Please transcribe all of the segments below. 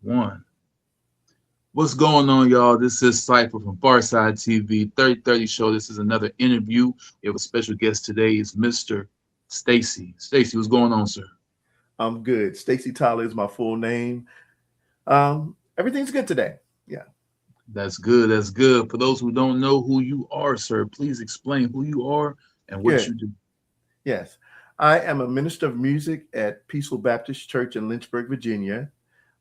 One. What's going on, y'all? This is Cypher from Farside TV 3030 show. This is another interview. We have a special guest today. It's Mr. Stacey. Stacey, what's going on, sir? I'm good. Stacey Tyler is my full name. Everything's good today. Yeah. That's good. That's good. For those who don't know who you are, sir, please explain who you are and what Good. you do. Yes. I am a minister of music at Peaceful Baptist Church in Lynchburg, Virginia.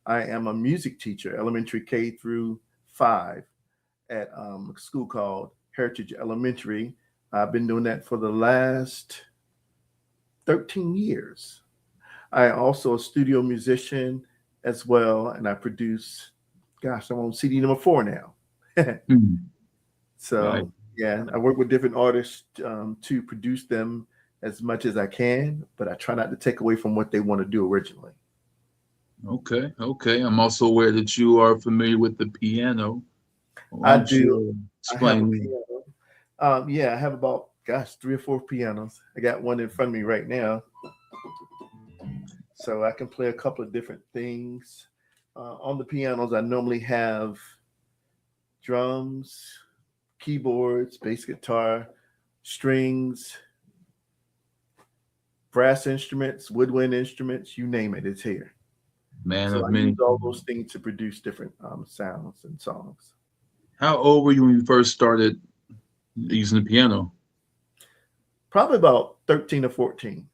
I am a music teacher, elementary K through 5, at a school called Heritage Elementary. I've been doing that for the last 13 years. I also a studio musician as well, and I produce, gosh, I'm on CD number 4 now. Hmm. Right. So yeah, I work with different artists to produce them as much as I can, but I try not to take away from what they want to do originally. Okay. Okay. I'm also aware that you are familiar with the piano. Why I don't do. you I have a explain? piano. Yeah, I have about, gosh, 3 or 4 pianos. I got one in front of me right now, so I can play a couple of different things. On the pianos, I normally have drums, keyboards, bass guitar, strings, brass instruments, woodwind instruments, you name it, it's here. Man So of I many. use all those things to produce different sounds and songs. How old were you when you first started using the piano? Probably about 13 or 14.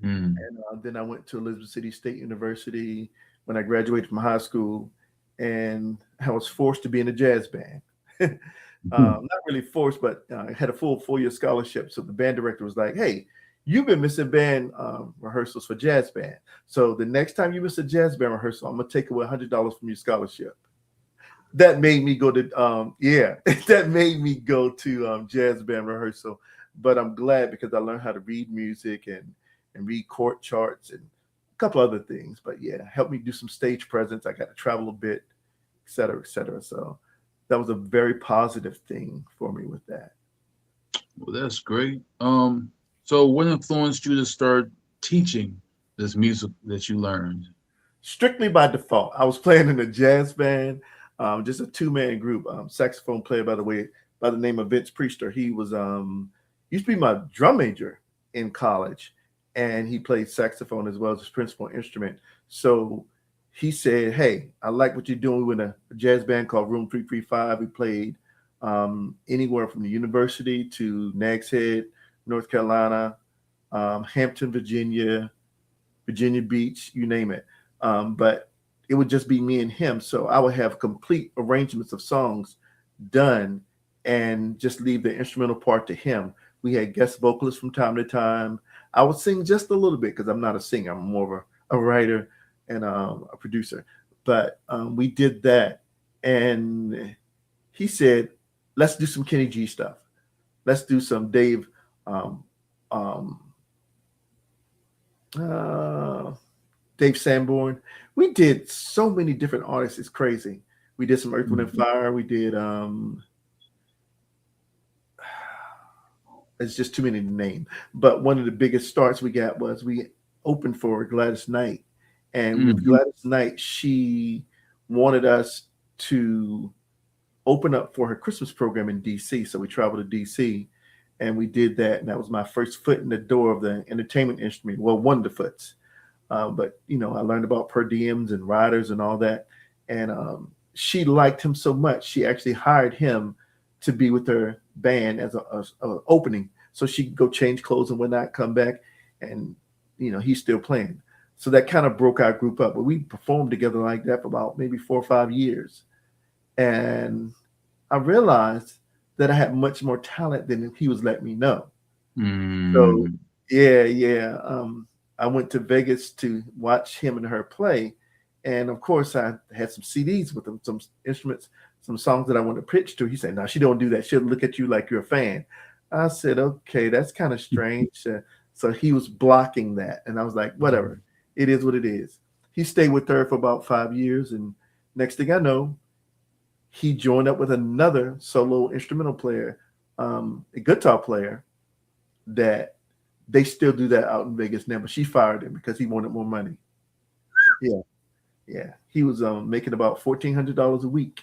Hmm. And then I went to Elizabeth City State University when I graduated from high school, and I was forced to be in a jazz band. Not really forced, but I had a full 4 year scholarship. So the band director was like, "Hey, you've been missing band rehearsals for jazz band. So the next time you miss a jazz band rehearsal, I'm gonna take away $100 from your scholarship." That made me go to yeah, that made me go to jazz band rehearsal. But I'm glad because I learned how to read music and read chord charts and a couple other things. But yeah, helped me do some stage presence. I got to travel a bit, et cetera, et cetera. So that was a very positive thing for me with that. Well, that's great. So what influenced you to start teaching this music that you learned? Strictly by default. I was playing in a jazz band, just a 2 man group. Saxophone player, by the way, by the name of Vince Priester. He was used to be my drum major in college, and he played saxophone as well as his principal instrument. So he said, "Hey, I like what you're doing." We were in a jazz band called Room 335. We played anywhere from the university to Nags Head, North Carolina, Hampton, Virginia, Virginia Beach, you name it. But it would just be me and him. So I would have complete arrangements of songs done and just leave the instrumental part to him. We had guest vocalists from time to time. I would sing just a little bit because I'm not a singer. I'm more of a writer and a producer. But we did that. And he said, let's do some Kenny G stuff. Let's do some Dave um, um, uh, Dave Sanborn. We did so many different artists. It's crazy. We did some Earth, Wind, and Fire. We did. It's just too many to name. But one of the biggest starts we got was we opened for Gladys Knight, and with Mm-hmm. Gladys Knight, she wanted us to open up for her Christmas program in D.C. So we traveled to D.C. and we did that, and that was my first foot in the door of the entertainment industry. Well, one of the foots. But I learned about per diems and riders and all that. And she liked him so much, she actually hired him to be with her band as a opening, so she could go change clothes and whatnot, come back, and he's still playing. So that kind of broke our group up. But we performed together like that for about maybe 4 or 5 years, and I realized that I had much more talent than he was letting me know. So Mm-hmm. yeah, yeah. I went to Vegas to watch him and her play, and of course, I had some CDs with him, some instruments, some songs that I wanted to pitch to. He said, "No, she don't do that. She'll look at you like you're a fan." I said, "Okay, that's kind of strange." So he was blocking that, and I was like, "Whatever, it is what it is." He stayed with her for about 5 years, and next thing I know, he joined up with another solo instrumental player, a guitar player that they still do that out in Vegas now, but she fired him because he wanted more money. Yeah. Yeah, he was making about $1,400 a week.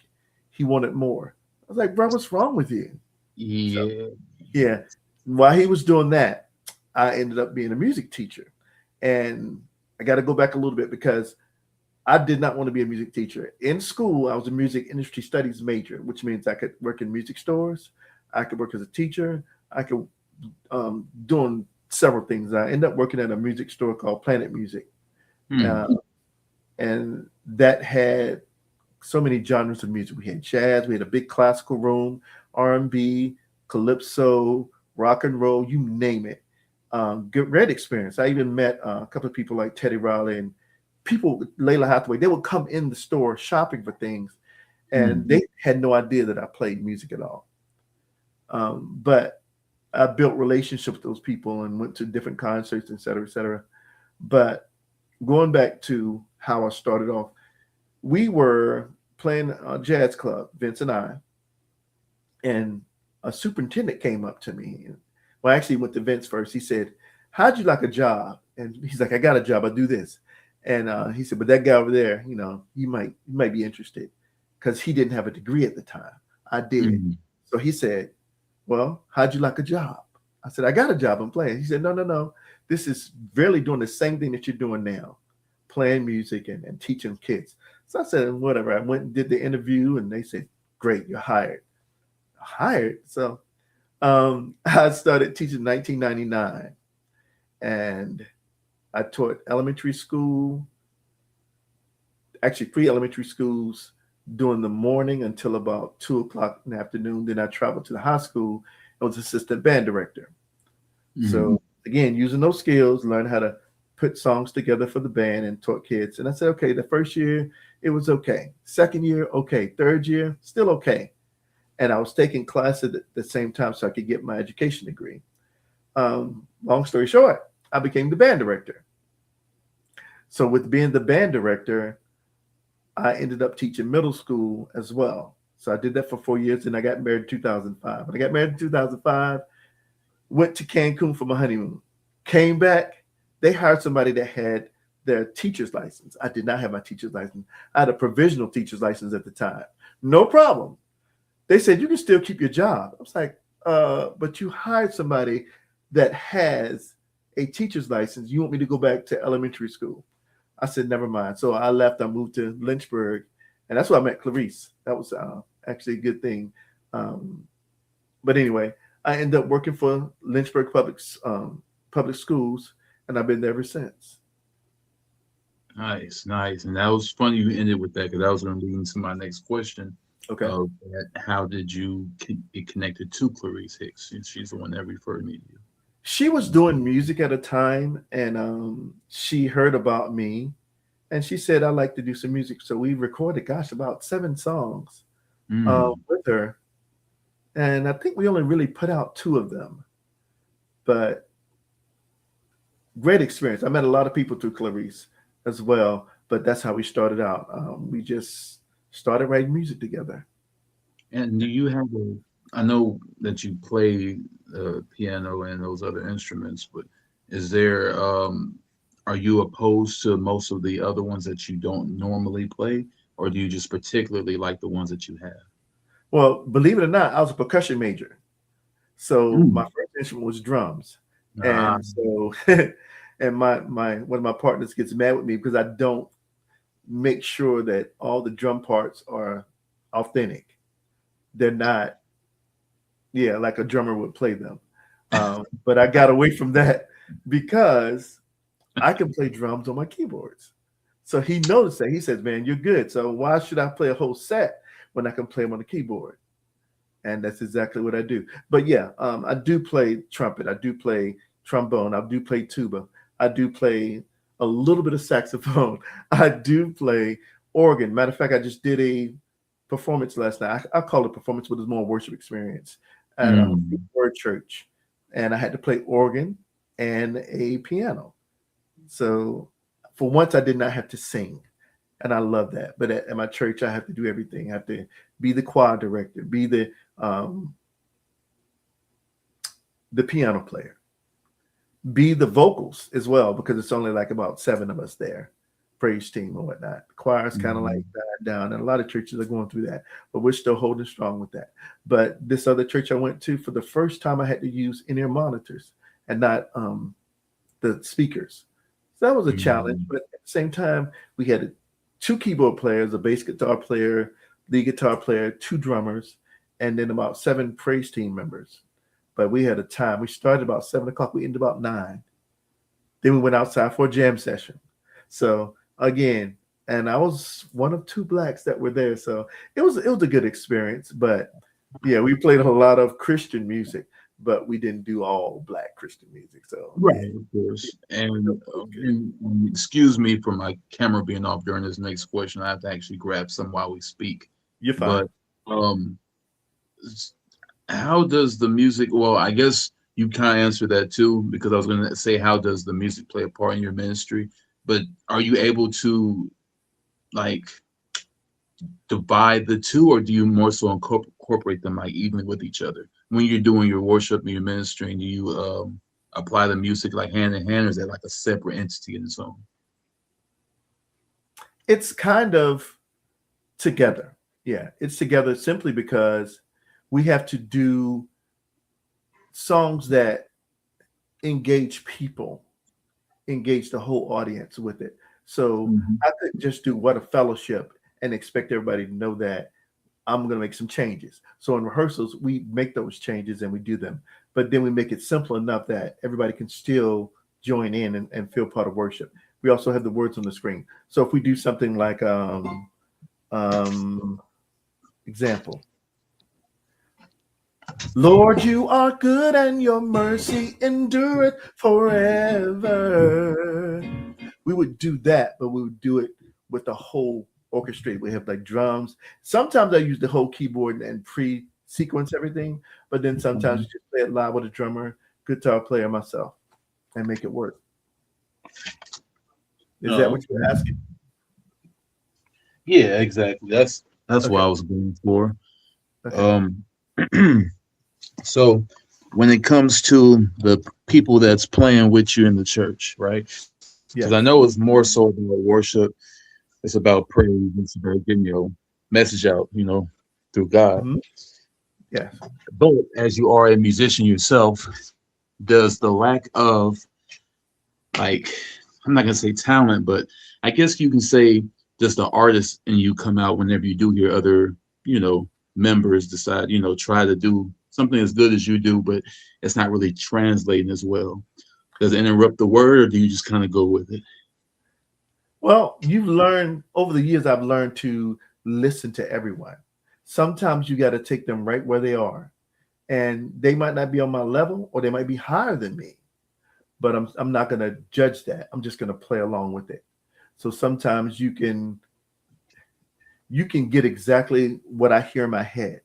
He wanted more. I was like, bro, what's wrong with you? So Yeah. yeah, while he was doing that, I ended up being a music teacher, and I got to go back a little bit because I did not want to be a music teacher. In school, I was a music industry studies major, which means I could work in music stores, I could work as a teacher, I could doing several things. I ended up working at a music store called Planet Music, uh, Hmm. and that had so many genres of music. We had jazz, we had a big classical room, R&B, calypso, rock and roll, you name it. Great experience. I even met a couple of people like Teddy Riley and people, Layla Hathaway. They would come in the store shopping for things, and Hmm. they had no idea that I played music at all. But I built relationships with those people and went to different concerts, et cetera, et cetera. But going back to how I started off, we were playing a jazz club, Vince and I, and a superintendent came up to me. Well, actually, went to Vince first. He said, "How'd you like a job?" And he's like, "I got a job. I do this." And he said, "But that guy over there, you might be interested," because he didn't have a degree at the time. I did. Hmm. So he said, "Well, how'd you like a job?" I said, "I got a job. I'm playing." He said, "No, no, no. This is really doing the same thing that you're doing now, playing music and teaching kids." So I said, "Whatever." I went and did the interview, and they said, "Great, you're hired." Hired. So I started teaching in 1999, and I taught elementary school, actually pre-elementary schools during the morning until about 2 o'clock in the afternoon. Then I traveled to the high school and was assistant band director. Hmm. So again, using those skills, learn how to put songs together for the band and taught kids. And I said, okay, the first year it was okay. Second year, okay. Third year, still okay. And I was taking classes at the same time so I could get my education degree. Long story short, I became the band director. So with being the band director, I ended up teaching middle school as well. So I did that for 4 years, and I got married in 2005. When I got married in 2005, went to Cancun for my honeymoon, came back. They hired somebody that had their teacher's license. I did not have my teacher's license. I had a provisional teacher's license at the time. No problem. They said you can still keep your job. I was like, but you hired somebody that has a teacher's license. You want me to go back to elementary school? I said, never mind. So I left. I moved to Lynchburg, and that's where I met Clarice. That was actually a good thing. Um, but anyway, I ended up working for Lynchburg Public Schools, and I've been there ever since. Nice, nice. And that was funny you ended with that because that was going to lead into my next question Okay. of that, how did you get connected to Clarice Hicks? Since she's the one that referred me to you. She was doing music at a time, and she heard about me, and she said I like to do some music. So we recorded, gosh, about 7 songs Mm. with her, and I think we only really put out 2 of them. But great experience. I met a lot of people through Clarice as well, but that's how we started out. We just started writing music together. And do you have a, I know that you play piano and those other instruments, but is there, are you opposed to most of the other ones that you don't normally play, or do you just particularly like the ones that you have? Well, believe it or not, I was a percussion major. So my Mm. first instrument was drums. Ah. And so and my one of my partners gets mad with me because I don't make sure that all the drum parts are authentic. They're not, yeah, like a drummer would play them. But I got away from that because I can play drums on my keyboards. So he noticed that. He says, "Man, you're good. So why should I play a whole set when I can play them on the keyboard?" And that's exactly what I do. But yeah, I do play trumpet. I do play trombone. I do play tuba. I do play a little bit of saxophone. I do play organ. Matter of fact, I just did a performance last night. I call it performance, but it's more worship experience at a Mm. word church, and I had to play organ and a piano. So for once, I did not have to sing, and I love that. But at my church, I have to do everything. I have to be the choir director, be um, the piano player, be the vocals as well, because it's only like about 7 of us there praise team or whatnot. The choir's kind of like Mhm. died down, and a lot of churches are going through that, but we're still holding strong with that. But this other church I went to, for the first time, I had to use in-ear monitors and not the speakers. So that was a challenge, Mhm. but at the same time, we had two keyboard players, a bass guitar player, lead guitar player, two drummers, and then about seven praise team members. But we had a time. We started about 7 o'clock. We ended about 9. Then we went outside for a jam session. So again, and I was one of two blacks that were there. So it was a good experience. But yeah, we played a lot of Christian music, but we didn't do all black Christian music. So yeah, Right, of course. it And, was good. excuse me for my camera being off during this next question. I have to actually grab some while we speak. You're fine. But um, s- how does the music? Well, I guess you kind of answered that too, because I was going to say, how does the music play a part in your ministry? But are you able to like divide the two, or do you more so incorporate them like evenly with each other when you're doing your worship and your ministry? Do you apply the music like hand in hand, or is that like a separate entity in its own? It's kind of together. Yeah, it's together simply because we have to do songs that engage people, engage the whole audience with it. So Mhm. I couldn't just do What a Fellowship and expect everybody to know that I'm going to make some changes. So in rehearsals, we make those changes and we do them. But then we make it simple enough that everybody can still join in and feel part of worship. We also have the words on the screen. So if we do something like um, example, Lord, you are good and your mercy endureth forever. We would do that, but we would do it with the whole orchestrate. We have like drums. Sometimes I use the whole keyboard and pre-sequence everything, but then sometimes we Mhm. just play it live with a drummer, guitar player, myself, and make it work. Is that Oh, what you're okay. asking? Yeah, exactly. That's what Okay. I was going for. Okay. Um, so when it comes to the people that's playing with you in the church, right? Because I know Yes. it's more so about worship. It's about praise. It's about getting your message out, through God. Mhm. Yes. But as you are a musician yourself, does the lack of like, I'm not gonna say talent, but I guess you can say just the artist in you come out whenever you do hear other, you know, members decide, try to do something as good as you do, but it's not really translating as well. Does it interrupt the word, or do you just kind of go with it? Well, you've learned over the years, I've learned to listen to everyone. Sometimes you got to take them right where they are, and they might not be on my level or they might be higher than me, but I'm not going to judge that. I'm just going to play along with it. So sometimes you can get exactly what I hear in my head,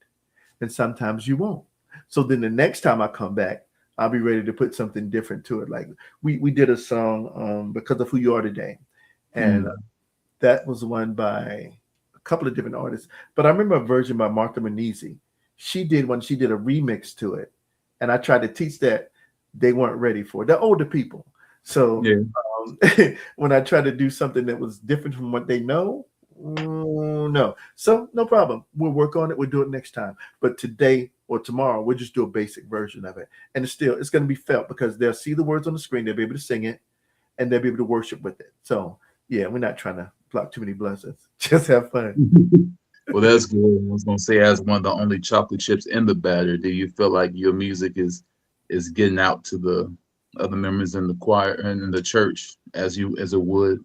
and sometimes you won't. So then the next time I come back, I'll be ready to put something different to it. Like we did a song because of who you are today, and Mm. that was one by a couple of different artists. But I remember a version by Martha Manisi. She did a remix to it, and I tried to teach that they weren't ready for it. They're older people, so Yeah. when I tried to do something that was different from what they know, no. So no problem. We'll work on it. We'll do it next time. But today or tomorrow, we'll just do a basic version of it, and it's going to be felt because they'll see the words on the screen. They'll be able to sing it, and they'll be able to worship with it. So yeah, we're not trying to block too many blessings. Just have fun. Well, that's good. I was gonna say, as one of the only chocolate chips in the batter, do you feel like your music is getting out to the other members in the choir and in the church as it would?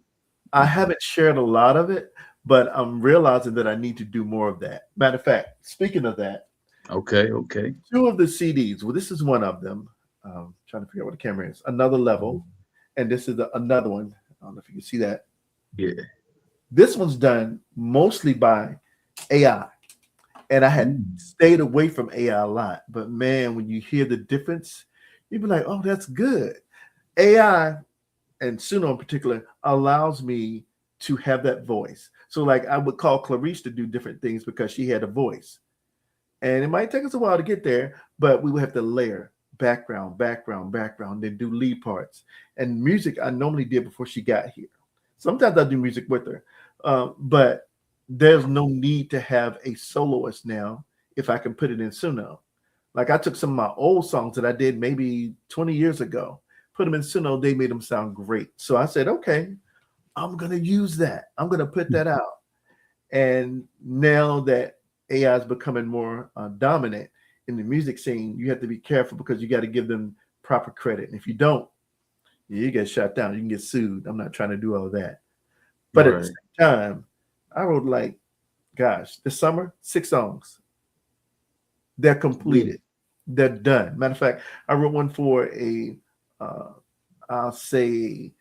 I haven't shared a lot of it, but I'm realizing that I need to do more of that. Matter of fact, speaking of that, Okay, okay. two of the CDs. Well, this is one of them. Trying to figure out what the camera is. Another level, and this is another one. I don't know if you can see that. Yeah. This one's done mostly by AI, and I had Mm. stayed away from AI a lot. But man, when you hear the difference, you'd be like, "Oh, that's good." AI and Suno in particular allows me to have that voice. So, like, I would call Clarice to do different things because she had a voice, and it might take us a while to get there, but we would have to layer background, background, background, then do lead parts and music I normally did before she got here. Sometimes I do music with her, but there's no need to have a soloist now if I can put it in Suno. Like I took some of my old songs that I did maybe 20 years ago, put them in Suno. They made them sound great. So I said, okay, I'm gonna use that. I'm gonna put that out. And now that AI is becoming more dominant in the music scene, you have to be careful because you got to give them proper credit. And if you don't, you get shut down. You can get sued. I'm not trying to do all that. But at the Right. same time, I wrote like, gosh, this summer, 6 songs. They're Yeah. completed. They're done. Matter of fact, I wrote one for uh, I'll say,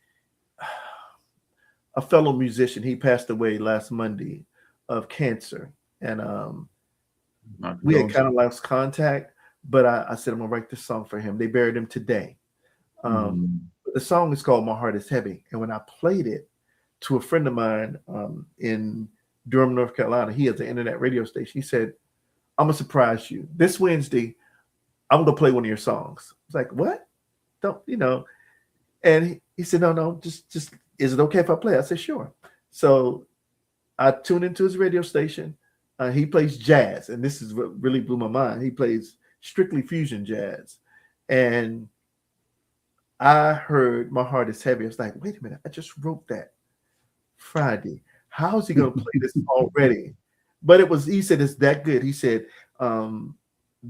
a fellow musician. He passed away last Monday of cancer, and My we had kind condolences. of lost contact. But I said I'm gonna write this song for him. They buried him today. Um, Mm. the song is called "My Heart Is Heavy," and when I played it to a friend of mine in Durham, North Carolina, he has an internet radio station. He said, "I'm gonna surprise you this Wednesday. I'm gonna play one of your songs." I was like, "What? Don't you know?" And he said, "No, no, just is it okay if I play?" I said, "Sure." So I tuned into his radio station. He plays jazz, and this is what really blew my mind. He plays strictly fusion jazz, and I heard "My Heart Is Heavy." I was like, "Wait a minute! I just wrote that Friday. How is he going to play this already?" But it was. He said it's that good. He said um,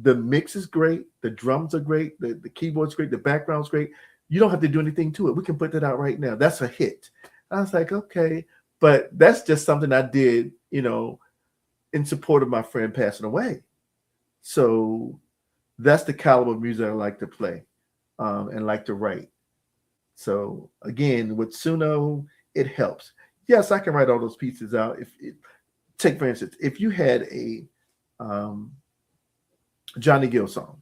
the mix is great, the drums are great, the keyboard's great, the background's great. You don't have to do anything to it. We can put that out right now. That's a hit. I was like, okay, but that's just something I did, in support of my friend passing away. So that's the caliber of music I like to play and like to write. So again, with Suno, it helps. Yes, I can write all those pieces out. Take for instance, if you had a um, Johnny Gill song,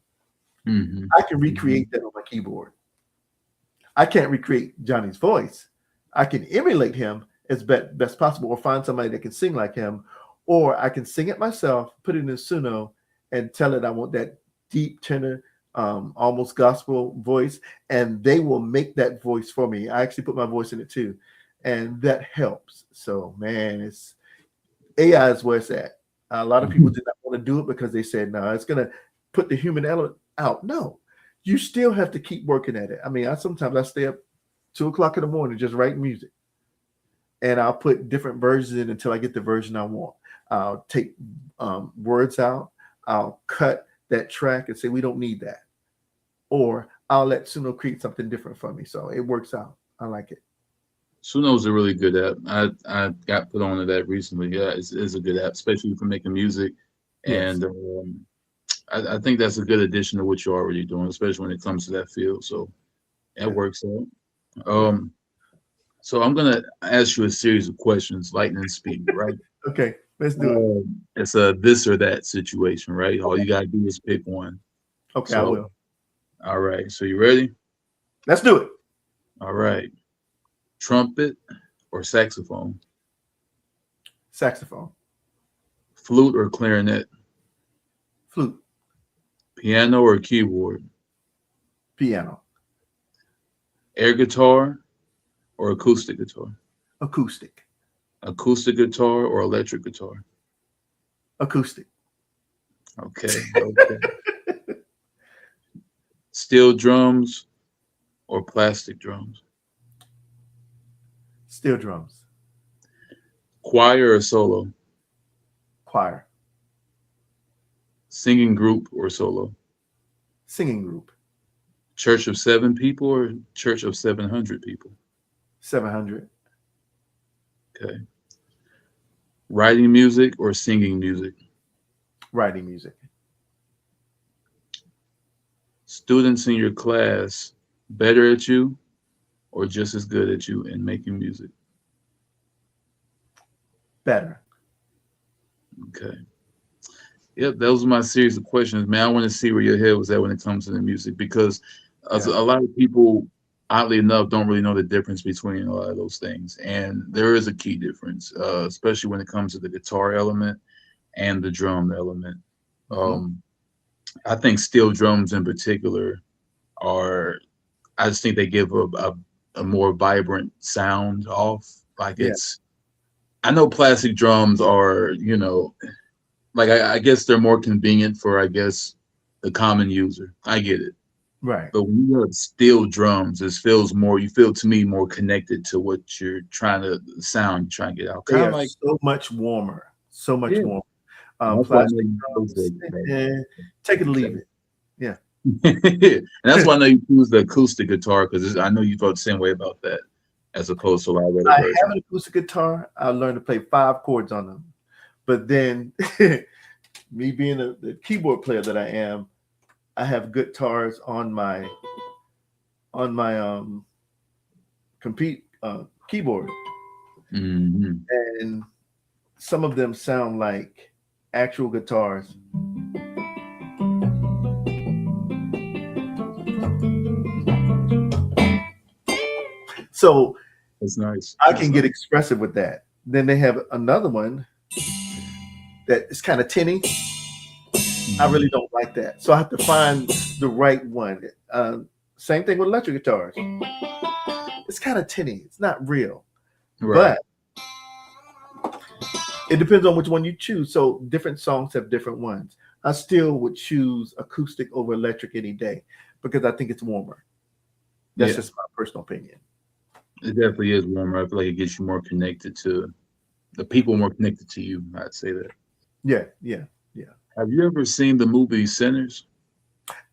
Hmm. I can Hmm. recreate that on my keyboard. I can't recreate Johnny's voice. I can emulate him as best possible, or find somebody that can sing like him, or I can sing it myself, put it in Suno, and tell it I want that deep tenor, almost gospel voice, and they will make that voice for me. I actually put my voice in it too, and that helps. So man, it's AI is where it's at. A lot of people did not want to do it because they said, no, it's going to put the human element out. No, you still have to keep working at it. I mean, I stay up 2 o'clock in the morning just writing music, and I'll put different versions in until I get the version I want. I'll take words out. I'll cut that track and say we don't need that, or I'll let Suno create something different for me. So it works out. I like it. Suno's a really good app. I got put onto that recently. Yeah, it's a good app, especially for making music. Yes. And I think that's a good addition to what you're already doing, especially when it comes to that field. So that Yeah. works out. Yeah. Um, so I'm gonna ask you a series of questions, lightning speed, right? Okay. Let's do it. It's a this or that situation, right? All Okay. you gotta do is pick one. Okay. I So, will. all right. So you ready? Let's do it. All right. Trumpet or saxophone, Saxophone, flute or clarinet, flute, piano or keyboard, piano, air guitar or acoustic guitar, acoustic, acoustic guitar or electric guitar. acoustic, Okay. Okay. Steel drums or plastic drums, steel drums, choir or solo, choir, singing group or solo, singing group, church of seven people or church of 700 people. 700, Okay. Writing music or singing music, writing music, students in your class better at you or just as good at you in making music. better. Okay. Yep, those are my series of questions, man. I want to see where your head was at when it comes to the music because a Yeah. lot of people, oddly enough, don't really know the difference between a lot of those things. And there is a key difference, especially when it comes to the guitar element and the drum element. Hmm. Um, I think steel drums in particular are, I just think they give a more vibrant sound off. Like Yeah. it's, I know plastic drums are, like I guess they're more convenient for, I guess, the common user. I get it. Right. But when you have steel drums, it feels more, you feel to me more connected to what you're trying to, the sound you're trying to get out. They Kind of are like, so much warmer. So much yeah. warmer. And that's why I know Plastic you choose drums, take it or leave exactly. it. Yeah. And that's why I know you choose the acoustic guitar because I know you felt the same way about that as opposed to a lot of other I have versions. an acoustic guitar. I learned to play 5 chords on them. But then, me being the keyboard player that I am, I have guitars on my compete keyboard, Hmm. and some of them sound like actual guitars. So That's nice. I That's can get nice. expressive with that. Then they have another one that is kind of tinny. I really Mhm. don't like that. So I have to find the right one. Same thing with electric guitars. It's kind of tinny. It's not real, Right. but it depends on which one you choose. So different songs have different ones. I still would choose acoustic over electric any day because I think it's warmer. That's Yeah. just my personal opinion. It definitely is warmer. I feel like it gets you more connected to the people more connected to you. I'd say that. Yeah, yeah, yeah. Have you ever seen the movie Sinners?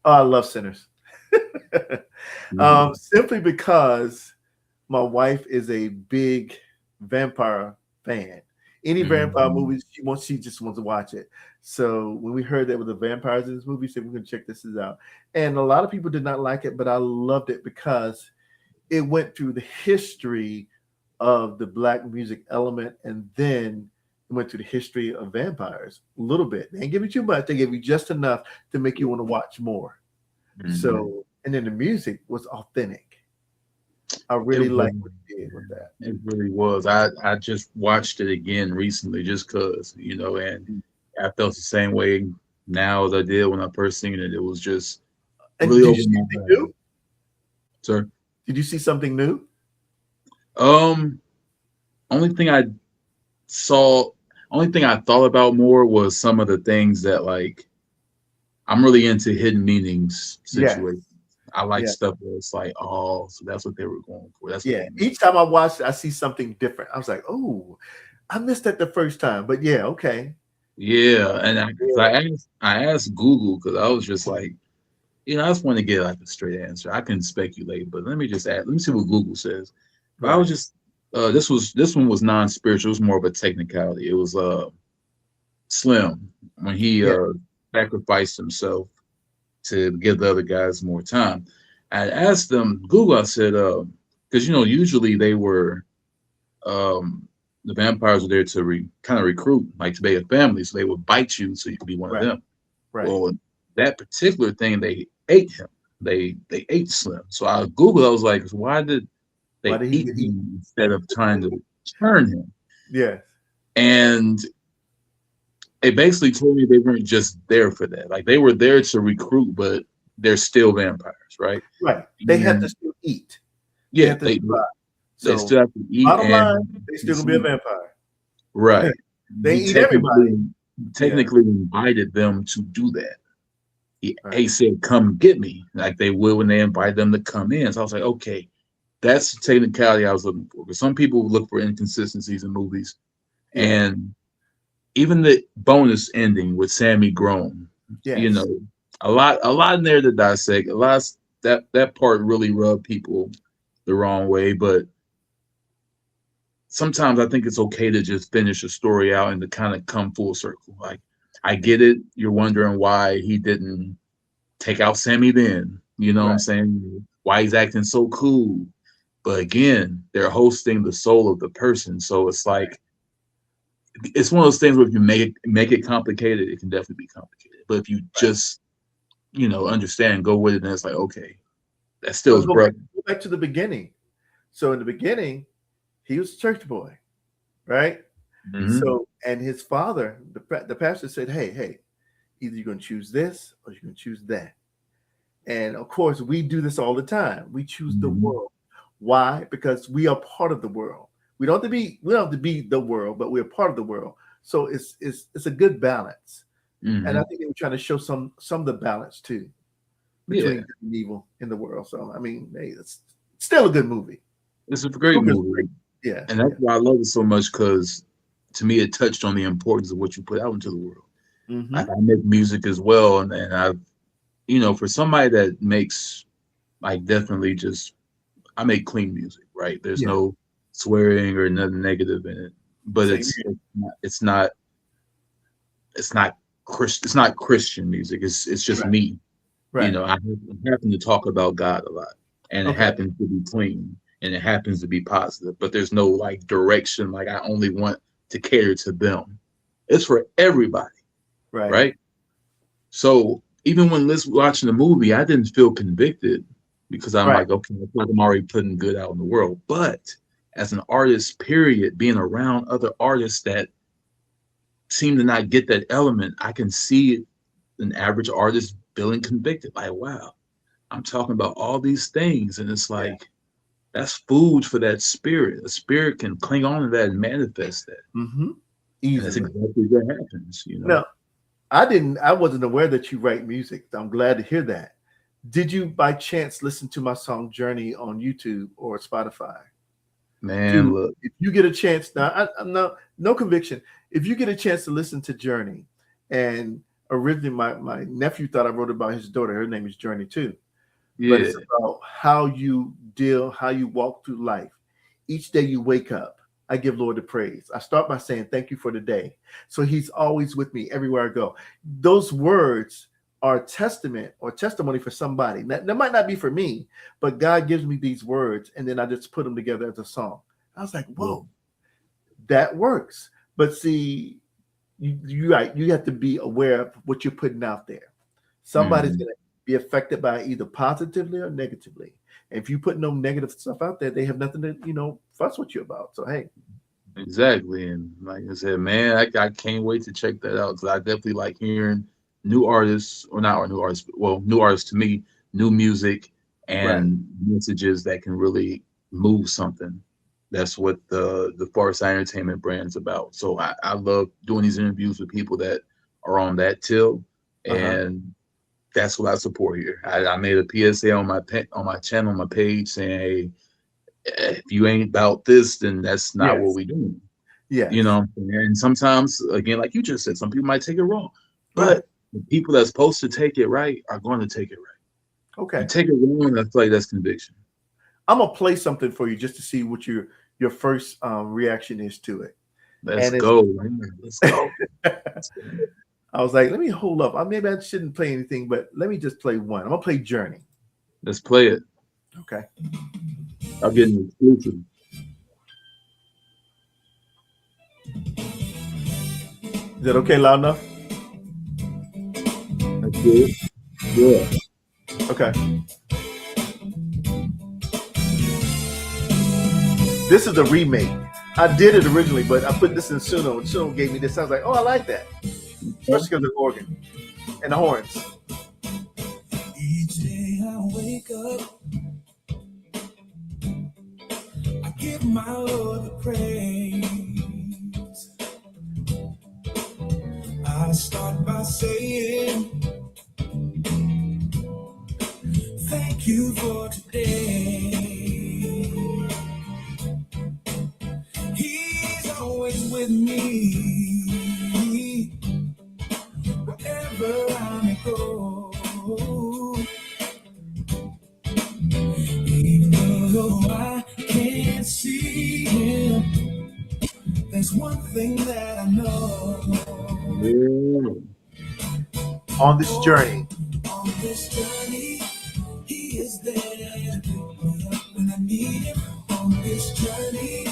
Oh, I love Sinners. Mhm. Simply because my wife is a big vampire fan. Any vampire Mhm. movies she just wants to watch it. So when we heard there were the vampires in this movie, we said we're gonna check this out. And a lot of people did not like it, but I loved it because it went through the history of the black music element, and then it went through the history of vampires a little bit. They didn't give you too much; they gave you just enough to make you want to watch more. Mhm. So, and then the music was authentic. I It really was. like what he did with that. It really was. I just watched it again recently, just cause and I felt the same way now as I did when I first seen it. It was just And really did you over see my anything head. new? Sir. Did you see something new? Um, only thing I saw, only thing I thought about more was some of the things that like I'm really into hidden meanings Yes. situations. I like Yeah. stuff where it's like, oh, so that's what they were going for. That's what Yeah. they meant. Each time I watch it, I see something different. I was like, oh, I missed that the first time. But yeah, okay. Yeah, and I, 'cause Yeah. I asked Google because I was just like, I just want to get like a straight answer. I can speculate, but let me just add. Let me see what Google says. But I was Right. just, this one was non-spiritual. It was more of a technicality. It was Slim when he Yeah. sacrificed himself to give the other guys more time. I asked them Google. I said, because usually they were um the vampires were there to kind of recruit, like to be a family, so they would bite you so you could be one of Right. them. Right. Well, that particular thing, they ate him. They ate Slim. So I Googled. I was like, why did Why they did he eat get eaten? him instead of trying to turn him? Yes. And it basically told me they weren't just there for that. Like they were there to recruit, but they're still vampires, right? Right. They have to And still eat. They yeah, have to survive. they So still have to eat bottom line, and they still gonna be a vampire. right. They He eat everybody. Yeah. technically invited them to do that. Right. He said, "Come get me," like they would when they invite them to come in. So I was like, okay, that's the technicality I was looking for. Because some people look for inconsistencies in movies, Yeah. and even the bonus ending with Sammy grown, you Yes. know, a lot in there to dissect. A lot that part really rubbed people the wrong way, but sometimes I think it's okay to just finish a story out and to kind of come full circle. Like I get it, you're wondering why he didn't take out Sammy then. You know what I'm Right. saying? Why he's acting so cool. But again, they're hosting the soul of the person. So it's like it's one of those things where if you make it complicated, it can definitely be complicated. But if you Right. just, understand, go with it, and it's like, okay, that's still But his brother. go back to the beginning. So in the beginning, he was a church boy, right? Hmm. So and his father, the pastor said, "Hey, hey, either you're going to choose this or you're going to choose that." And of course, we do this all the time. We choose the Hmm. world. Why? Because we are part of the world. We don't have to be the world, but we're part of the world. So it's a good balance. And I Hmm. think they were trying to show some of the balance too between Yeah, good and evil in the world. So I mean, hey, it's still a good movie. it's a great Booker's great. movie, Yeah, and that's yeah. why I love it so much because to me it touched on the importance of what you put out into the world. Mm-hmm. I make music as well, and I've for somebody that makes like definitely just I make clean music, right? There's Yeah. no swearing or nothing negative in it, but Same here. it's not it's not Christian music. It's just Right. me. Right. I happen to talk about God a lot, and it Okay. happens to be clean, and it happens to be positive. But there's no like direction. Like I only want to cater to them. It's for everybody, Right. right? So even when Liz watching the movie, I didn't feel convicted because I'm Right. like, okay, I feel like I'm already putting good out in the world. But as an artist, period, being around other artists that seem to not get that element, I can see an average artist feeling convicted. Like, wow, I'm talking about all these things, and it's Yeah. like that's food for that spirit. A spirit can cling on to that and manifest that, Mm-hmm. and that's Easily. exactly what happens. Now, I wasn't aware that you write music. I'm glad to hear that. Did you by chance listen to my song Journey on YouTube or Spotify? Man, Dude, look, if you get a chance now, I'm no conviction. If you get a chance to listen to Journey, and originally my nephew thought I wrote about his daughter. Her name is Journey too, but yeah, it's about how you walk through life. Each day you wake up, I give Lord the praise. I start by saying thank you for the day. So He's always with me everywhere I go. Those words are a testament or testimony for somebody. That might not be for me, but God gives me these words, and then I just put them together as a song. I was like, yeah. whoa, that works. But see, you have to be aware of what you're putting out there. Somebody's Hmm. going to be affected by it either positively or negatively. And if you put no negative stuff out there, they have nothing to fuss with you about. So hey, Exactly. And like I said, man, I can't wait to check that out because I definitely like hearing new artists, or not new artists, well, new artists to me, new music right, and messages that can really move something. That's what the Far Side Entertainment brand's about. So I love doing these interviews with people that are on that till, uh huh, and that's what I support here. I made a PSA on on my channel, on my page, saying, hey, if you ain't about this, then that's not what yes, we do. yes, And sometimes, again, like you just said, some people might take it wrong, right, but the people that's supposed to take it right are going to take it right. You okay. take it wrong, I feel like that's conviction. I'm gonna play something for you just to see what your first reaction is to it. Let's And it's go, man. Let's go. Let's go. I was like, let me hold up. Maybe I shouldn't play anything, but let me just play one. I'm gonna play Journey. Let's play it. Okay, I'm getting exclusive. is that okay? Loud enough? That's good. Yeah. Okay. This is a remake. I did it originally, but I put this in Suno, and Suno gave me this. I was like, oh, I like that, Okay. especially because of the organ and the horns. Each day I wake up, I give my Lord the praise. I start by saying, thank you for today. He's always with me, wherever I may go. Even though I can't see him, there's one thing that I know. Yeah. On this journey. On this journey, he is there to pick me up when I need him. On this journey,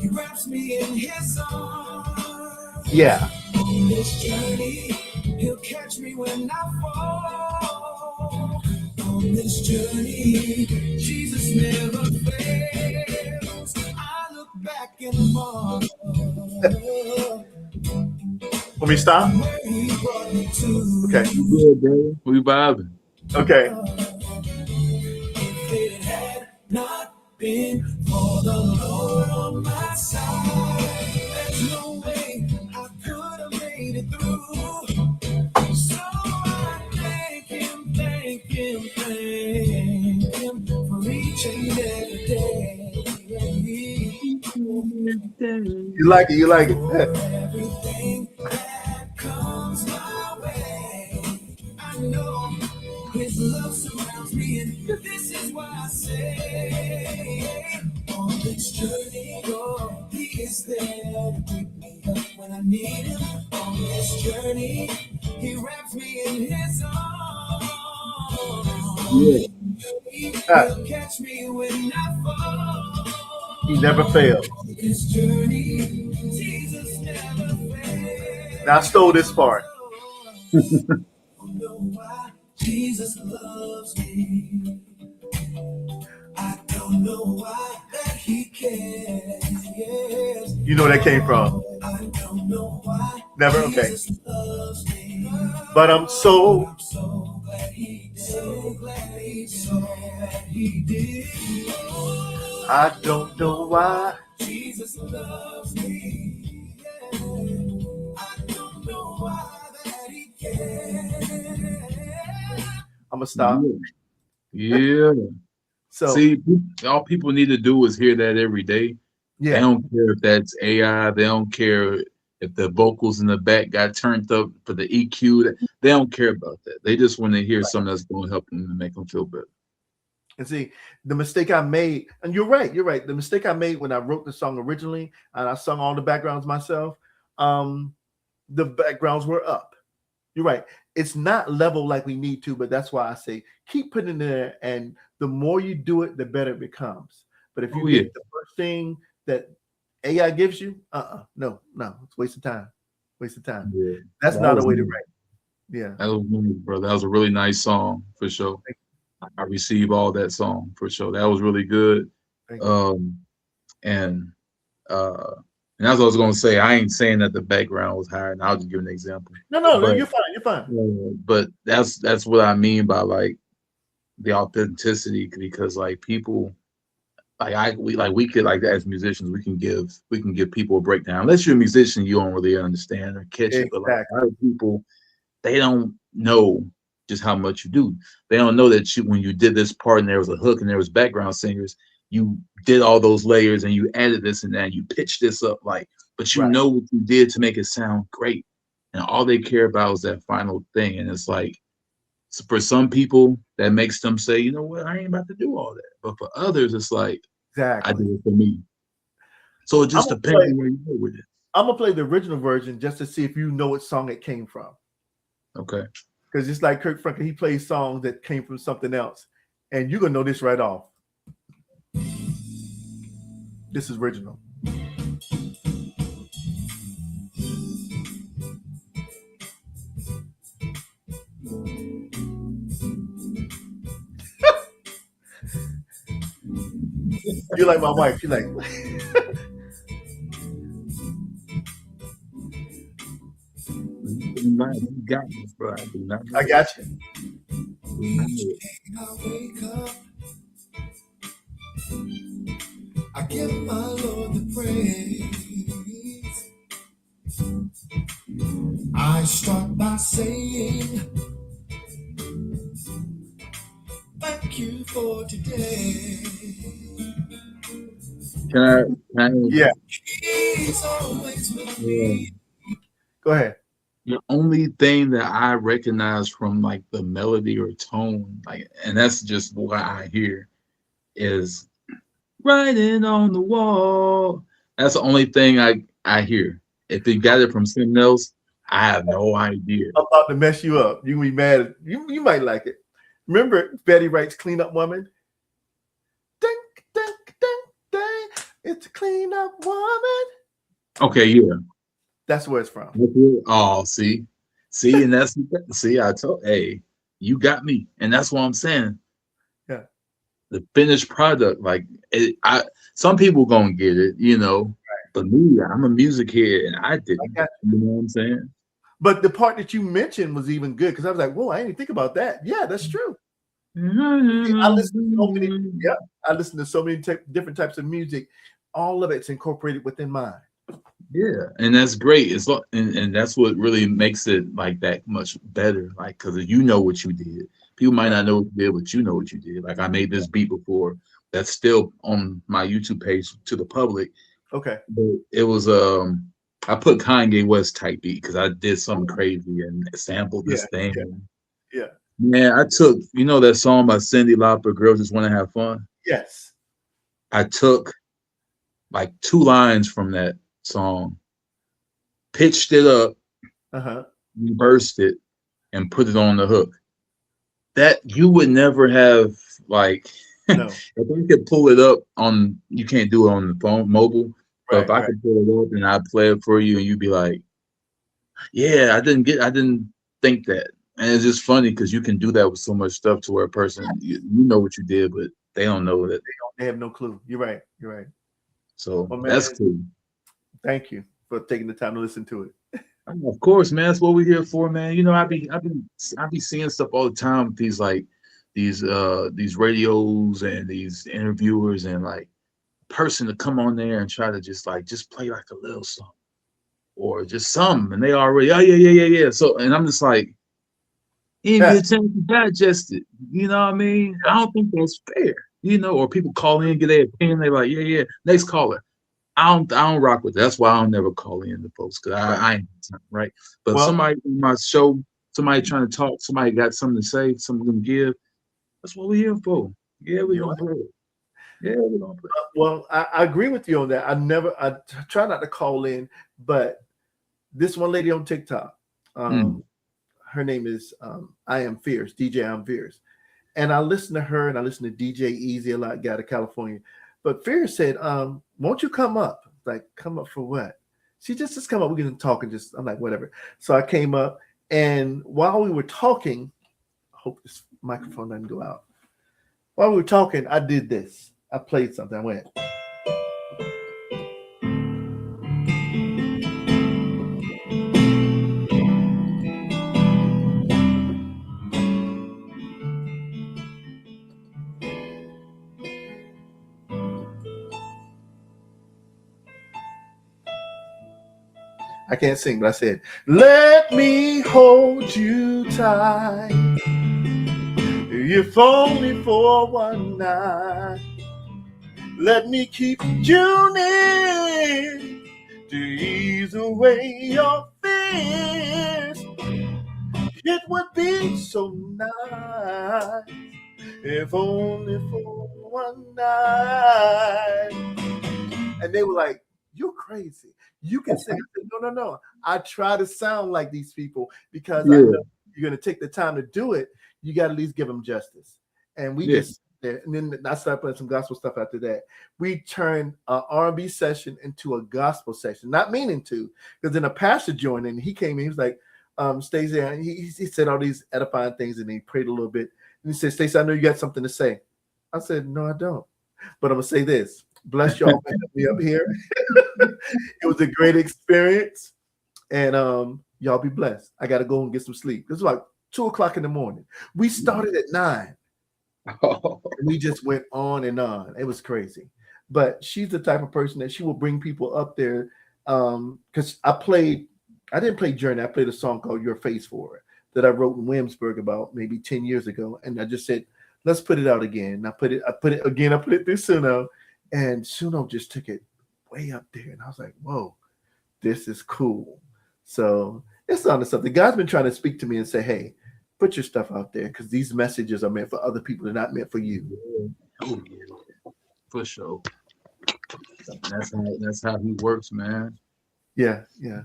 he wraps me in his arms. Yeah. On this journey, he'll catch me when I fall. On this journey, Jesus never fails. I look back and marvel Want me to stop? where he brought me to. Okay. We good, bro. We vibing. Okay. If it had not been For the Lord on my side, there's no way I could have made it through. So I thank him for each and every day. You like it, you like it. Everything that comes my way, I know His love surrounds me, and this is why I say, on this journey, oh, He is there to pick me up when I need Him. On this journey, He wraps me in His arms. Yeah. He'll catch me when I fall. He never failed. On this journey, Jesus never fails. Now I stole this part. Don't know why Jesus loves me. I don't know why that He cares. You know where that came from. I don't know why Never? Okay. Jesus loves me. But I'm so So glad He did. So glad He did. I don't know why. Jesus loves me. Yeah. I don't know why that He cares. I'm gonna stop. Yeah. So See, all people need to do is hear that every day. They yeah, don't care if that's AI. They don't care if the vocals in the back got turned up for the EQ. They don't care about that. They just want to hear something that's going to help them and make them feel better. and see the mistake I made, and you're right. The mistake I made when I wrote the song originally, and I sung all the backgrounds myself. The backgrounds were up. You're right. It's not level like we need to, but that's why I say keep putting it in there, and the more you do it, the better it becomes. But if you get the first thing that AI gives you, no, it's a waste of time. Yeah. That's That not was a way to nice. write. Yeah. That was nice, brother. That was a really nice song for sure. I receive all that song for sure. That was really good. Thank you. And uh, and that's what I was gonna say. I ain't saying that the background was higher, and I'll just give an example. No, But you're fine. You're fine. but that's what I mean by like the authenticity, because like people we could, like, as musicians we can give people a breakdown. Unless you're a musician, you don't really understand or catch it. But like a Exactly. lot of people, they don't know just how much you do. They don't know that when you did this part and there was a hook and there was background singers, you did all those layers and you added this and that, and you pitched this up, like, but you Right. know what you did to make it sound great. And all they care about is that final thing. And it's like, so for some people, that makes them say, you know what, I ain't about to do all that. But for others, it's like, I Exactly. do it for me. So it I'm just gonna depends play. on where you go with it. I'm gonna play the original version just to see if you know what song it came from. Okay. Because just like Kirk Franklin, he plays songs that came from something else, and you're gonna know this right off. This is original. You're like my wife. She's like, You got me, bro. I do not know I got you. it. I wake up, I give my Lord the praise. I start by saying, thank you for today. Can I Yeah. He's always with yeah. me. Go ahead. The only thing that I recognize from like the melody or tone, like, and that's just what I hear, is writing on the wall. That's the only thing I hear. If you got it from something else, I have no idea. I'm about to mess you up. You gonna be mad. You might like it. Remember Betty Wright's "Clean-Up Woman"? Dink, dink, dink, dink. It's a clean-up woman. Okay, yeah. That's where it's from. Oh, see, and I told, hey, you got me, and that's what I'm saying. Yeah. The finished product, like some people gonna get it, but me, I'm a music head, and I didn't. got You know what I'm saying? But the part that you mentioned was even good because I was like, whoa, I didn't even think about that. Yeah, that's true. See, I listen to so many. Yeah, I listen to so many different types of music. All of it's incorporated within mine. Yeah, and that's great. And that's what really makes it like that much better. Like, because you know what you did. People might Right. not know what you did, but you know what you did. Like, I made this beat before that's still on my YouTube page to the public. Okay. But it was I put Kanye West type beat because I did something crazy and sampled Yeah. this thing. Yeah. Yeah. Man, I took that song by Cindy Lauper, "Girls Just Want to Have Fun." Yes. I took like two lines from that song, pitched it up, Uh huh. reversed it, and put it on the hook. That you would never have like if No. I could pull it up on you can't do it on the phone mobile, but if Right. I Right. could pull it up and I play it for you and you'd be like, yeah, I didn't think that. And it's just funny because you can do that with so much stuff to where a person you know what you did, but they don't know that. They have no clue. You're right. You're right. So Well, that's man, cool. thank you for taking the time to listen to it. Of course, man. That's what we're here for, man. You know, I be seeing stuff all the time with these like these radios and these interviewers and like person to come on there and try to just play like a little song or just some and they already yeah. So and I'm just like, you didn't Yeah. get a chance to digest it. You know what I mean? I don't think that's fair. You know, or people call in, get their opinion, they like, yeah. Next caller. I don't rock with that. That's why I don't never call in the folks because Right. I ain't got time, right. But Well, somebody on my show, somebody trying to talk, somebody got something to say, something to give. That's what we're here for. Yeah, we're you gonna play it. Yeah, we're gonna play well, I agree with you on that. I try not to call in, but this one lady on TikTok, it. Mm. her name is I Am Fierce, DJ I'm Fierce. And I listen to her and I listen to DJ Easy a lot, guy to California. But Fierce said, won't you come up? Like, come up for what? She just come up, we're gonna talk and just I'm like, whatever. So I came up and while we were talking, I hope this microphone doesn't go out. While we were talking, I did this. I played something. I went, I can't sing, but I said, let me hold you tight, if only for one night. Let me keep you near to ease away your fears. It would be so nice if only for one night. And they were like, you're crazy. You can sing. I said, no. I try to sound like these people because I know Yeah, you're going to take the time to do it. You got to at least give them justice. And we yeah, just there. And then I started playing some gospel stuff after that. We turned an R&B session into a gospel session, not meaning to, because then a pastor joined in. He came in. He was like, Stacey, and he said all these edifying things and he prayed a little bit. And he said, Stacey, I know you got something to say. I said, no, I don't. But I'm going to say this. Bless y'all for having me up here. It was a great experience. And y'all be blessed. I got to go and get some sleep. This was like 2:00 in the morning. We started at 9. And we just went on and on. It was crazy. But she's the type of person that she will bring people up there. Because I didn't play Journey. I played a song called Your Face for It that I wrote in Williamsburg about maybe 10 years ago. And I just said, let's put it out again. I put it again. I put it through Suno. And Suno just took it way up there. And I was like, whoa, this is cool. So it's on to something. God's been trying to speak to me and say, hey, put your stuff out there because these messages are meant for other people. They're not meant for you. oh yeah, for sure. That's how he works, man. Yeah, yeah.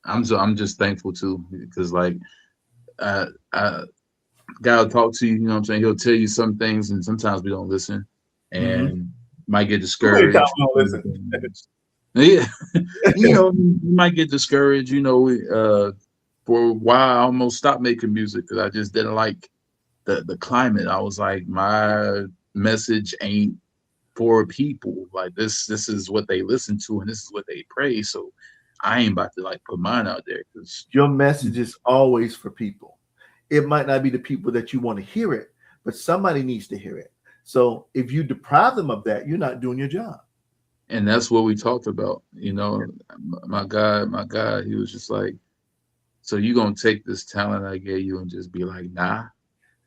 I'm just thankful too because like I God will talk to you, you know what I'm saying? He'll tell you some things and sometimes we don't listen Mm-hmm. and might get Too many times discouraged. we don't listen. Yeah. You know, you might get discouraged, you know, for a while I almost stopped making music because I just didn't like the climate. I was like, my message ain't for people. Like this is what they listen to and this is what they praise. So I ain't about to like put mine out there because Your message is always for people. It might not be the people that you want to hear it, but somebody needs to hear it. So if you deprive them of that, you're not doing your job. And that's what we talked about. You know, my God, he was just like, so you gonna take this talent I gave you and just be like, nah,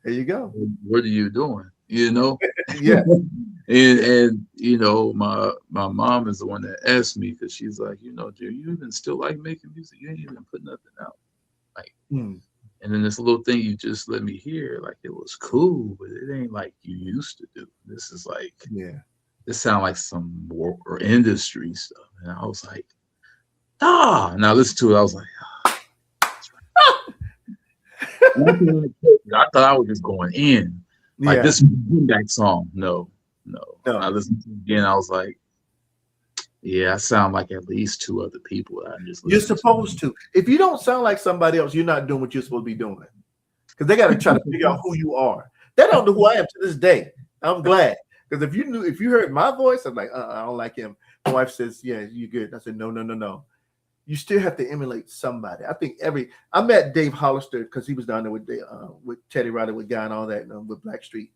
There you go. what are you doing? You know? Yeah. And you know, my mom is the one that asked me because she's like, you know, do you even still like making music? You ain't even put nothing out. Like, Mm, and then this little thing you just let me hear, like it was cool, but it ain't like you used to do. This is like yeah. this sound like some work or industry stuff. And I was like, ah. Now listen to it. I was like, I thought I was just going in. Like Yeah. this that song. No, no. I No. listened to it again. I was like, yeah, I sound like at least two other people that I just You're listened to. supposed to. If you don't sound like somebody else, you're not doing what you're supposed to be doing. Because they got to try to figure out who you are. They don't know who I am to this day. I'm glad. Because if you heard my voice, I'm like, I don't like him. My wife says, yeah, you good. I said, no, no, no, no. You still have to emulate somebody. I think I met Dave Hollister because he was down there with Teddy Riley, with Guy and all that, with Blackstreet.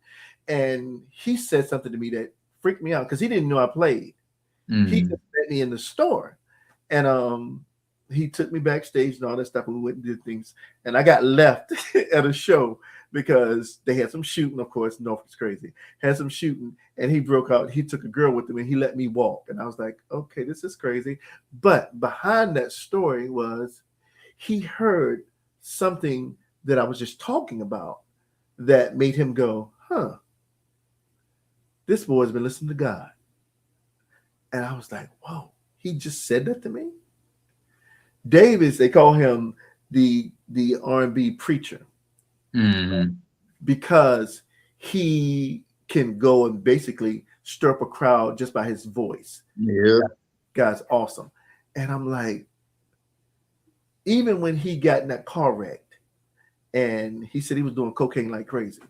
And he said something to me that freaked me out because he didn't know I played. He Mm. just met me in the store. And he took me backstage and all that stuff. And we went and did things. And I got left at a show because they had some shooting. Of course, Norfolk's crazy. Had some shooting. And he broke out. He took a girl with him and he let me walk. And I was like, okay, this is crazy. But behind that story was he heard something that I was just talking about that made him go, huh, this boy's been listening to God. And I was like, whoa, he just said that to me. Davis, they call him the R&B preacher Mm. because he can go and basically stir up a crowd just by his voice. Yeah. Guy's awesome. And I'm like, even when he got in that car wreck and he said he was doing cocaine like crazy,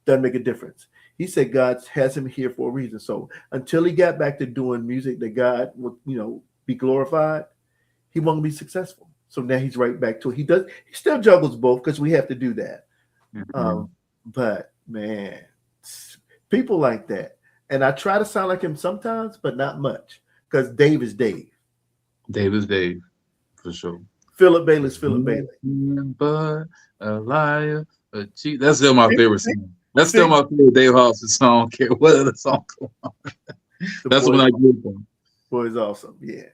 doesn't make a difference. He said God has him here for a reason. So until he got back to doing music that God would, be glorified, he won't be successful. So now he's right back to it. He still juggles both because we have to do that. Mhm. But man, people like that. And I try to sound like him sometimes, but not much. Because Dave is Dave. Dave is Dave, for sure. Philip Bailey's Philip Bailey. But a liar, a cheat. That's still my favorite song. That's still See, my favorite Dave Hollister song. I don't care what other song come on. the That's when I get them. boy is awesome. Yeah.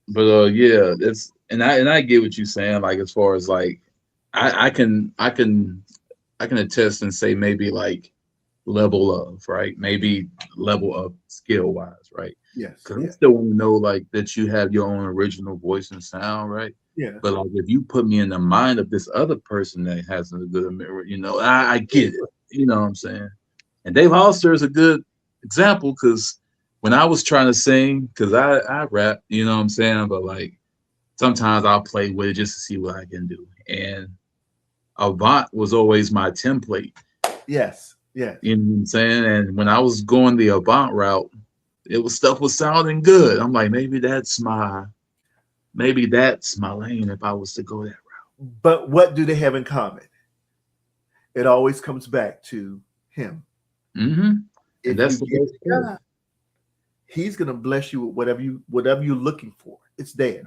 But yeah, it's and I get what you're saying. Like as far as like, I can attest and say maybe like level of right, maybe level of skill wise, right? Yes. Because I Yeah. still want to know like that you have your own original voice and sound, right? Yeah. But like if you put me in the mind of this other person that has a good mirror, I get it. You know what I'm saying? And Dave Hollister is a good example because when I was trying to sing, because I rap, you know what I'm saying? But like sometimes I'll play with it just to see what I can do. And Avant was always my template. Yes. Yes. You know what I'm saying? And when I was going the Avant route, stuff was sounding good. I'm like, maybe that's my lane if I was to go that route. But what do they have in common? It always comes back to him. Mm-hmm. And If you that's the give best it to part. God, he's gonna bless you with whatever you're looking for. It's there.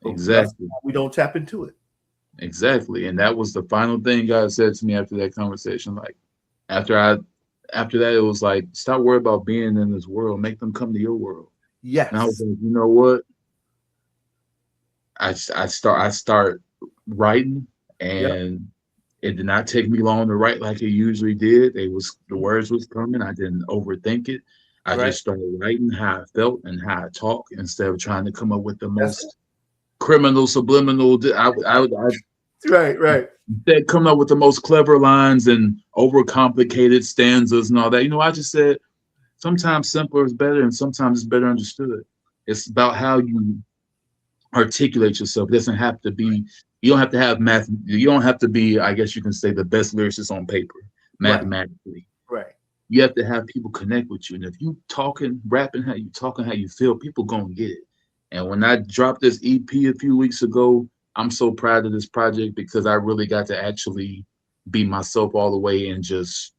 But that's Exactly. why we don't tap into it. Exactly. And that was the final thing God said to me after that conversation. Like after I after that it was like, stop worrying about being in this world. Make them come to your world. And I was Yes. like, you know what? I start writing, Yep. and it did not take me long to write like it usually did. The words was coming. I didn't overthink it. I Right. just started writing how I felt and how I talk instead of trying to come up with the That's it. most criminal subliminal. I Right. Right. instead coming up with the most clever lines and overcomplicated stanzas and all that. I just said sometimes simpler is better and sometimes it's better understood. It's about how you articulate yourself. It doesn't have to be, you don't have to have math, you don't have to be, I guess you can say, the best lyricist on paper, Right. mathematically. Right. You have to have people connect with you. And if you talking, rapping how you talking, how you feel, people gonna get it. And when I dropped this EP a few weeks ago, I'm so proud of this project because I really got to actually be myself all the way and just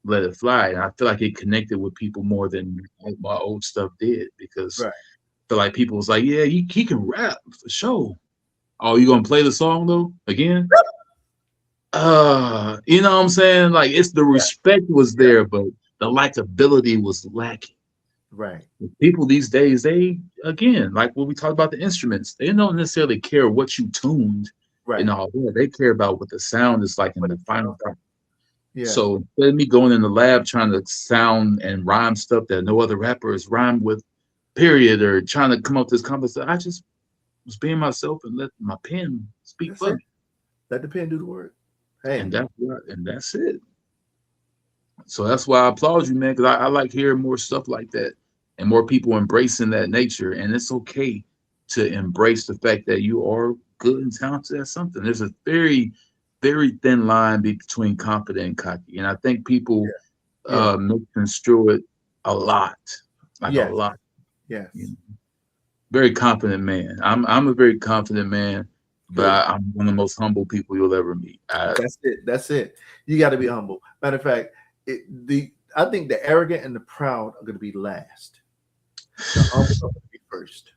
Let It Fly. And I feel like it connected with people more than my old stuff did because Right. I feel like people was like, yeah, he can rap for sure. Oh, you gonna play the song though again? You know what I'm saying? Like it's the Yeah. respect was Yeah. there, but the likability was lacking. Right. People these days, they again, like when we talk about the instruments, they don't necessarily care what you tuned and Right. all that. They care about what the sound is like in But the final product. yeah. So instead of me going in the lab trying to sound and rhyme stuff that no other rapper has rhymed with, period, or trying to come up with this complex, I just was being myself and let my pen speak That's for it. me. Let the pen do the work. Hey. And that's it. So that's why I applaud you, man, because I like hearing more stuff like that and more people embracing that nature. And it's okay to embrace the fact that you are good and talented at something. There's a very, very thin line between confident and cocky. And I think people Yeah. misconstrue it a lot, like a Yes. lot. You Yes. know, very confident man. I'm a very confident man, but Good. I'm one of the most humble people you'll ever meet. That's it. That's it. You got to be humble. Matter of fact, I think the arrogant and the proud are going to be last. The humble are going to be first.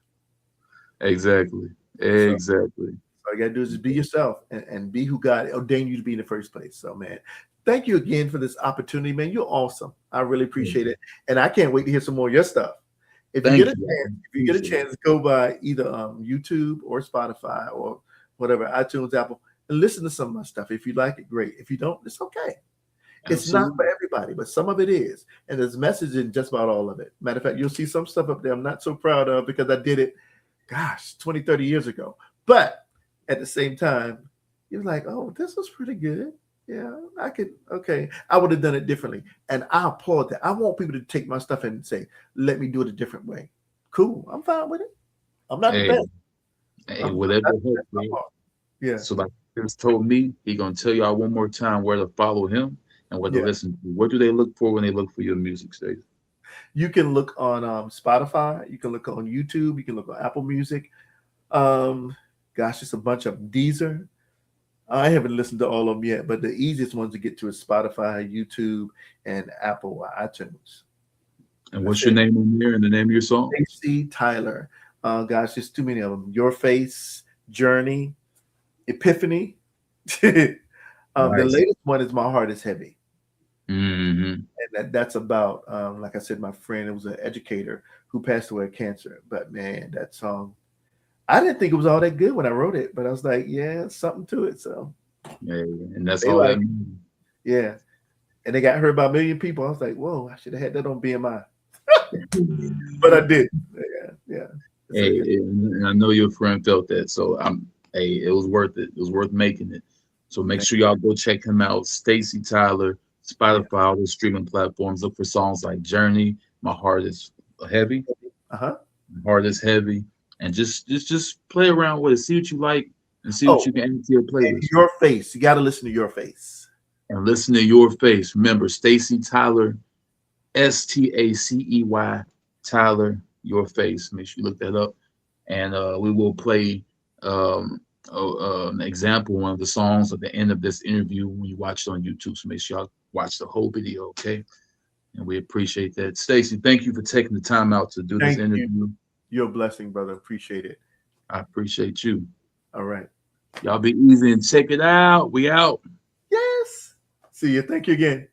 Exactly. So Exactly. all you got to do is just be yourself and be who God ordained you to be in the first place. So, man, thank you again for this opportunity, man. You're awesome. I really appreciate it, and I can't wait to hear some more of your stuff. Thank you. I If you get a appreciate it. chance, go by either YouTube or Spotify or whatever, iTunes, Apple, and listen to some of my stuff. If you like it, great. If you don't, it's okay. It's not for Absolutely. everybody, but some of it is. And there's message in just about all of it. Matter of fact, you'll see some stuff up there I'm not so proud of because I did it, gosh, 20, 30 years ago. But at the same time, you're like, oh, this was pretty good. Yeah, I could, okay. I would have done it differently. And I applaud that. I want people to take my stuff and say, let me do it a different way. Cool. I'm fine with it. I'm not the Hey, best. hey, I'm whatever not the helps, best by man. far. Yeah. So like Chris told me, he gonna tell y'all one more time where to follow him and where to Yeah. listen to. What do they look for when they look for your music, Stacey? You can look on Spotify. You can look on YouTube. You can look on Apple Music. Um, gosh, it's a bunch of Deezer. I haven't listened to all of them yet, but the easiest ones to get to is Spotify, YouTube, and Apple iTunes. And That's what's your it. name on there and the name of your song? Stacey Tyler. Gosh, there's too many of them. Your Face, Journey, Epiphany. The Nice. latest one is My Heart is Heavy. Mm-hmm. And that's about, like I said, my friend, it was an educator who passed away of cancer. But man, that song, I didn't think it was all that good when I wrote it, but I was like, yeah, something to it. So Yeah, and that's they all like, that means. yeah. And they got heard by a million people. I was like, whoa, I should have had that on BMI. But I did. Yeah, yeah. It's Hey, okay. and I know your friend felt that, so hey, it was worth it. It was worth making it. So make Thank sure y'all go check him out. Stacey Tyler, you. Spotify, all the streaming platforms. Look for songs like Journey, My Heart is Heavy, Yeah. Uh-huh. My Heart is Heavy, and just play around with it. See what you like and see what Oh, you can add to your and playlist. Your Face. You got to listen to Your Face. And listen to Your Face. Remember, Stacey Tyler, Stacey Tyler, Your Face. Make sure you look that up. And we will play um, an example, one of the songs at the end of this interview when you watch it on YouTube. So make sure y'all watch the whole video, okay? And we appreciate that. Stacey, thank you for taking the time out to do this Thank you. interview. You're a blessing, brother. Appreciate it. I appreciate you. All right. Y'all be easy and check it out. We out. Yes. See you. Thank you again.